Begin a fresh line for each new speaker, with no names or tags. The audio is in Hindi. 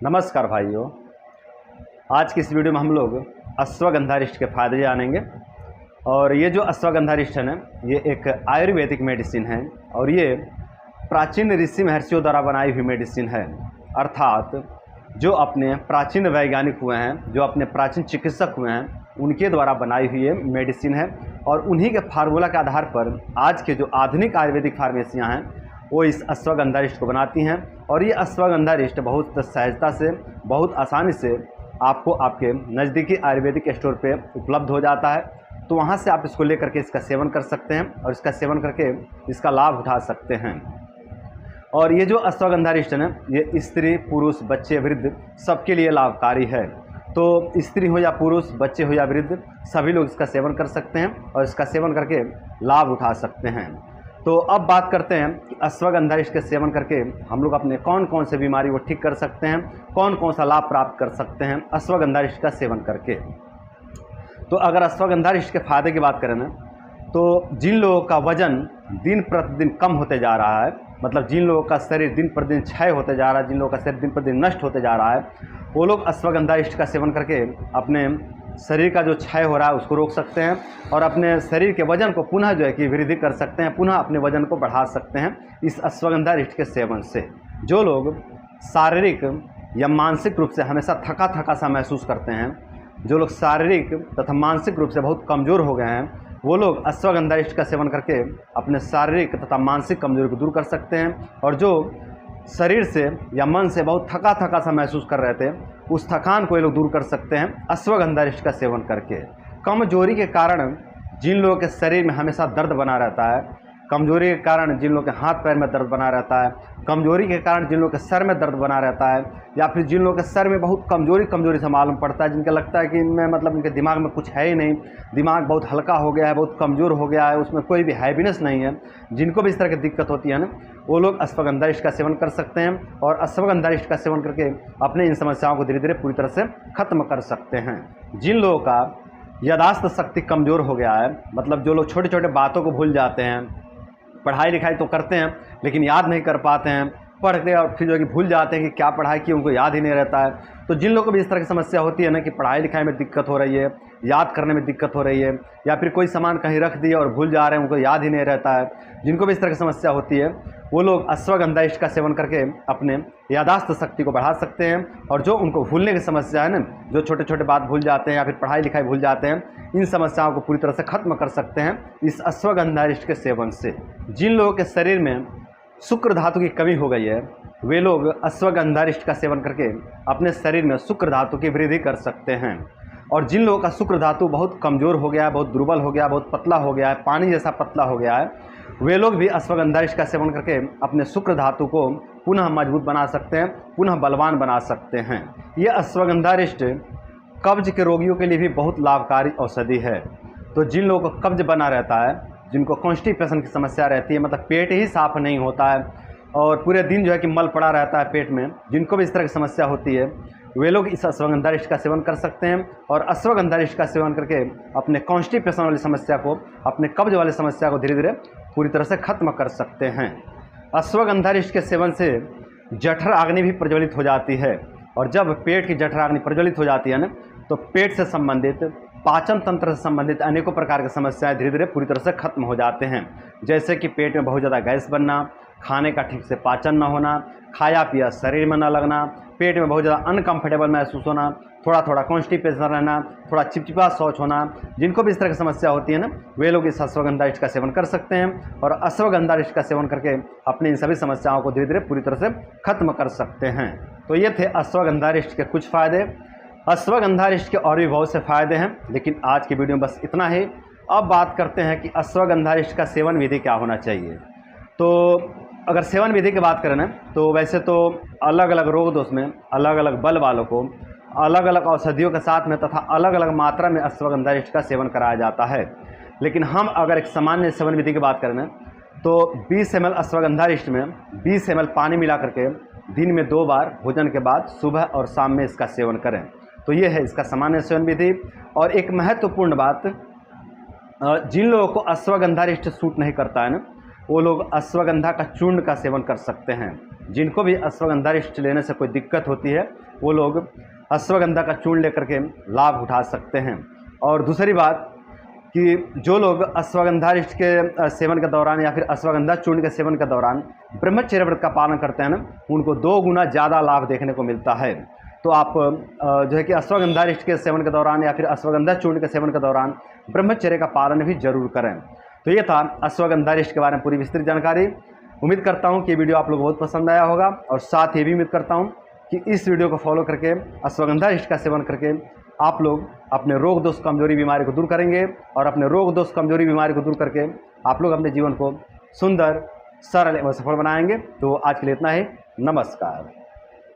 नमस्कार भाइयों। आज की इस वीडियो में हम लोग अश्वगंधारिष्ट के फायदे जानेंगे। और ये जो अश्वगंधारिष्ट है ना, ये एक आयुर्वेदिक मेडिसिन है और ये प्राचीन ऋषि महर्षियों द्वारा बनाई हुई मेडिसिन है। अर्थात जो अपने प्राचीन वैज्ञानिक हुए हैं, जो अपने प्राचीन चिकित्सक हुए हैं, उनके द्वारा बनाई हुई ये मेडिसिन है। और उन्हीं के फार्मूला के आधार पर आज के जो आधुनिक आयुर्वेदिक फार्मेसियाँ हैं वो इस अश्वगंधारिष्ट को बनाती हैं। और ये अश्वगंधारिष्ट बहुत सहजता से, बहुत आसानी से आपको आपके नज़दीकी आयुर्वेदिक स्टोर पे उपलब्ध हो जाता है। तो वहाँ से आप इसको लेकर के इसका सेवन कर सकते हैं और इसका सेवन करके इसका लाभ उठा सकते हैं। और ये जो अश्वगंधारिष्ट है ना, ये स्त्री, पुरुष, बच्चे, वृद्ध सबके लिए लाभकारी है। तो स्त्री हो या पुरुष, बच्चे हो या वृद्ध, सभी लोग इसका सेवन कर सकते हैं और इसका सेवन करके लाभ उठा सकते हैं। तो अब बात करते हैं कि अश्वगंधारिष्ट के सेवन करके हम लोग अपने कौन कौन से बीमारी को ठीक कर सकते हैं, कौन कौन सा लाभ प्राप्त कर सकते हैं अश्वगंधारिष्ट का सेवन करके। तो अगर अश्वगंधारिष्ट के फायदे की बात करें ना, तो जिन लोगों का वजन दिन प्रतिदिन कम होते जा रहा है, मतलब जिन लोगों का शरीर दिन प्रतिदिन क्षय होते जा रहा है, जिन लोगों का शरीर दिन प्रतिदिन नष्ट होते जा रहा है, वो लोग अश्वगंधारिष्ट का सेवन करके अपने शरीर का जो क्षय हो रहा है उसको रोक सकते हैं और अपने शरीर के वजन को पुनः जो है कि वृद्धि कर सकते हैं, पुनः अपने वजन को बढ़ा सकते हैं इस अश्वगंधारिष्ट के सेवन से। जो लोग शारीरिक या मानसिक रूप से हमेशा थका थका सा महसूस करते हैं, जो लोग शारीरिक तथा मानसिक रूप से बहुत कमज़ोर हो गए हैं, वो लोग अश्वगंधारिष्ट का सेवन करके अपने शारीरिक तथा मानसिक कमजोरी को दूर कर सकते हैं। और जो शरीर से या मन से बहुत थका थका सा महसूस कर रहे थे, उस थकान को ये लोग दूर कर सकते हैं अश्वगंधारिष्ट का सेवन करके। कमजोरी के कारण जिन लोगों के शरीर में हमेशा दर्द बना रहता है, कमजोरी के कारण जिन लोगों के हाथ पैर में दर्द बना रहता है, कमजोरी के कारण जिन लोगों के सर में दर्द बना रहता है, या फिर जिन लोगों के सर में बहुत कमजोरी से मालूम पड़ता है, जिनका लगता है कि इनमें मतलब इनके दिमाग में कुछ है ही नहीं, दिमाग बहुत हल्का हो गया है, बहुत कमज़ोर हो गया है, उसमें कोई भी हैप्पीनेस नहीं है, जिनको भी इस तरह की दिक्कत होती है ना, वो लोग अश्वगंधारिष्ट का सेवन कर सकते हैं और अश्वगंधारिष्ट का सेवन करके अपने इन समस्याओं को धीरे धीरे पूरी तरह से ख़त्म कर सकते हैं। जिन लोगों का याददाश्त शक्ति कमज़ोर हो गया है, मतलब जो लोग छोटे छोटे बातों को भूल जाते हैं, पढ़ाई लिखाई तो करते हैं लेकिन याद नहीं कर पाते हैं, पढ़ते और फिर जो कि भूल जाते हैं कि क्या पढ़ाई की, उनको याद ही नहीं रहता है। तो जिन लोगों को भी इस तरह की समस्या होती है ना कि पढ़ाई लिखाई में दिक्कत हो रही है, याद करने में दिक्कत हो रही है, या फिर कोई सामान कहीं रख दिया और भूल जा रहे हैं, उनको याद ही नहीं रहता है, जिनको भी इस तरह की समस्या होती है, वो लोग अश्वगंधारिष्ट का सेवन करके अपने याददाश्त शक्ति को बढ़ा सकते हैं। और जो उनको भूलने की समस्या है ना, जो छोटे छोटे बात भूल जाते हैं या फिर पढ़ाई लिखाई भूल जाते हैं, इन समस्याओं को पूरी तरह से ख़त्म कर सकते हैं इस अश्वगंधारिष्ट के सेवन से। जिन लोगों के शरीर में शुक्र धातु की कमी हो गई है, वे लोग अश्वगंधारिष्ट का सेवन करके अपने शरीर में शुक्र धातु की वृद्धि कर सकते हैं। और जिन लोगों का शुक्र धातु बहुत कमज़ोर हो गया है, बहुत दुर्बल हो गया, बहुत पतला हो गया है, पानी जैसा पतला हो गया है, वे लोग भी अश्वगंधारिष्ट का सेवन करके अपने शुक्र धातु को पुनः मजबूत बना सकते हैं, पुनः बलवान बना सकते हैं। ये अश्वगंधारिष्ट कब्ज के रोगियों के लिए भी बहुत लाभकारी औषधि है। तो जिन लोगों को कब्ज बना रहता है, जिनको कॉन्स्टिपेशन की समस्या रहती है, मतलब पेट ही साफ नहीं होता है और पूरे दिन जो है कि मल पड़ा रहता है पेट में, जिनको भी इस तरह की समस्या होती है, वे लोग इस अश्वगंधारिष्ट का सेवन कर सकते हैं और अश्वगंधारिष्ट का सेवन करके अपने कॉन्स्टिपेशन वाली समस्या को, अपने कब्ज वाली समस्या को धीरे धीरे पूरी तरह से ख़त्म कर सकते हैं। अश्वगंधारिष्ट के सेवन से जठराग्नि भी प्रज्वलित हो जाती है। और जब पेट की जठराग्नि प्रज्वलित हो जाती है ना, तो पेट से संबंधित, पाचन तंत्र से संबंधित अनेकों प्रकार की समस्याएं धीरे धीरे पूरी तरह से खत्म हो जाते हैं। जैसे कि पेट में बहुत ज़्यादा गैस बनना, खाने का ठीक से पाचन न होना, खाया पिया शरीर में न लगना, पेट में बहुत ज़्यादा अनकंफर्टेबल महसूस होना, थोड़ा थोड़ा कॉन्स्टिपेशन रहना, थोड़ा चिपचिपा शौच होना, जिनको भी इस तरह की समस्या होती है ना, वे लोग इस अश्वगंधारिष्ट का सेवन कर सकते हैं और अश्वगंधारिष्ट का सेवन करके अपनी इन सभी समस्याओं को धीरे धीरे पूरी तरह से खत्म कर सकते हैं। तो ये थे अश्वगंधारिष्ट के कुछ फ़ायदे। अश्वगंधारिष्ट के और भी बहुत से फ़ायदे हैं, लेकिन आज की वीडियो में बस इतना ही। अब बात करते हैं कि अश्वगंधारिष्ट का सेवन विधि क्या होना चाहिए। तो अगर सेवन विधि की बात करें ना, तो वैसे तो अलग अलग रोग दोष में अलग अलग बल वालों को अलग अलग औषधियों के साथ में तथा अलग अलग मात्रा में अश्वगंधारिष्ट का सेवन कराया जाता है। लेकिन हम अगर एक सामान्य सेवन विधि की बात करें ना, तो 20 ml अश्वगंधारिष्ट में 20 ml पानी मिला करके दिन में 2 बार भोजन के बाद सुबह और शाम में इसका सेवन करें। तो ये है इसका सामान्य सेवन विधि। और एक महत्वपूर्ण बात, जिन लोगों को अश्वगंधारिष्ट सूट नहीं करता है ना, वो लोग अश्वगंधा का चूर्ण का सेवन कर सकते हैं। जिनको भी अश्वगंधारिष्ट लेने से कोई दिक्कत होती है वो लोग अश्वगंधा का चूर्ण लेकर के लाभ उठा सकते हैं। और दूसरी बात कि जो लोग अश्वगंधारिष्ट के सेवन के दौरान या फिर अश्वगंधा चूर्ण के सेवन के दौरान ब्रह्मचर्य व्रत का पालन करते हैं ना, उनको 2 गुना ज़्यादा लाभ देखने को मिलता है। तो आप जो है कि अश्वगंधारिष्ट के सेवन के दौरान या फिर अश्वगंधा चूर्ण के सेवन के दौरान ब्रह्मचर्य का पालन भी जरूर करें। तो ये था अश्वगंधारिष्ट के बारे में पूरी विस्तृत जानकारी। उम्मीद करता हूँ कि वीडियो आप लोगों को बहुत पसंद आया होगा, और साथ ही भी उम्मीद करता हूँ कि इस वीडियो को फॉलो करके अश्वगंधारिष्ट का सेवन करके आप लोग अपने रोग दोष कमजोरी बीमारी को दूर करेंगे, और अपने रोग दोष कमजोरी बीमारी को दूर करके आप लोग अपने जीवन को सुंदर, सरल एवं सफल बनाएंगे। तो आज के लिए इतना ही। नमस्कार।